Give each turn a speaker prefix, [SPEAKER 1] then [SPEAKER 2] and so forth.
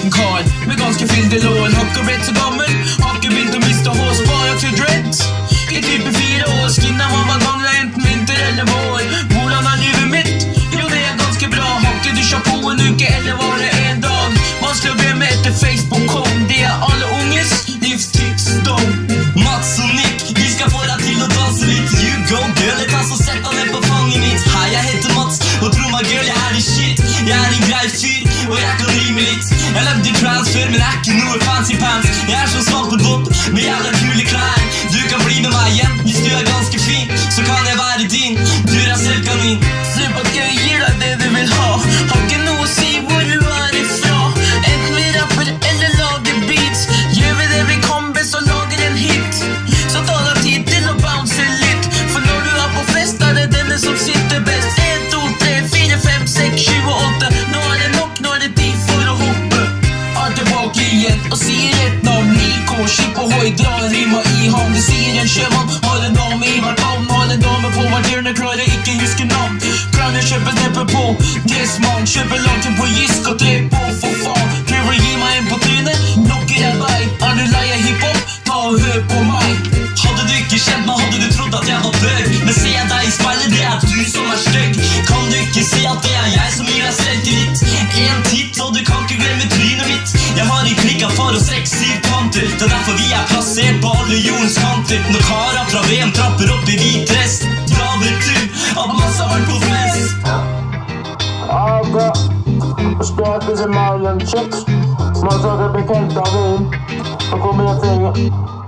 [SPEAKER 1] liten kar med ganske fylde lår. Har ikke blitt så gammel, har ikke begynt å miste hår. Sparer til dreads i type 4 år. Skinna mamma gangler enten vinter eller vår. Hvordan er livet mitt? Jo, det er ganske bra. Har ikke dusja på en uke, eller var det en dag? Vanskelig å be med etter Facebook.com. Det er alle unges livstidsdom.
[SPEAKER 2] Mats og Nick, vi skal få deg til å danse litt. You go girl, jeg tar så sett deg ned på fanget mitt. Hei, jeg heter Mats, og tro meg girl, jeg er i shit. Jeg er en grei fyr, og jeg kan rime litt. Jeg levde i transfer, men jeg er ikke noe fancy pants. Jeg er som Svampebob, med jævla kule klær. Du kan bli med meg hjem, hvis du er ganske fin. Så kan jeg være din, du er selv kanin.
[SPEAKER 1] Slipp at jeg gir deg det du vil ha. Har ikke noe å si hvor du er ifra. Enten vi rapper eller lager beats. Gjør vi det vi kan best og lager en hit, så tar det tid til å bounce litt. For når du er på fest, er det denne som sitter best. 1, 2, 3, 4, 5, 6, 7 og 8. Nå er det nok, nå er det tid for å hoppe. Er tilbake igjen og sier et navn. Nico, skip og hoi, drar rima i havn. Det sier en sjømann, har en dame i hvert havn. Har en dame på hvert hjørne, klarer ikke huske navn. Klærne kjøper neppe på Dressmann. Kjøper laken på Gisk og tre på, for faen. Prøver å gi meg en på trynet, lokker jeg deg. Er du lei av hiphop? Ta og hør på meg.
[SPEAKER 2] Hadde du ikke kjent meg, hadde du trodd at jeg var bøg. Men ser jeg deg i speilet, det er du som er stygg. Kan du ikke se at det er jeg som gir deg selvtillit? En titt, og du kan ikke glemme trynet mitt. Jeg har en klikka for og 6-7 kanter. Det er derfor vi er plassert på alle jordens kanter. Når karer fra VM trapper opp i hvit dress, da vet du at masse har vært på fest.
[SPEAKER 3] Aga, spøkelse Marian Chicks. Man så det bekjente av vin. Så kommer jeg til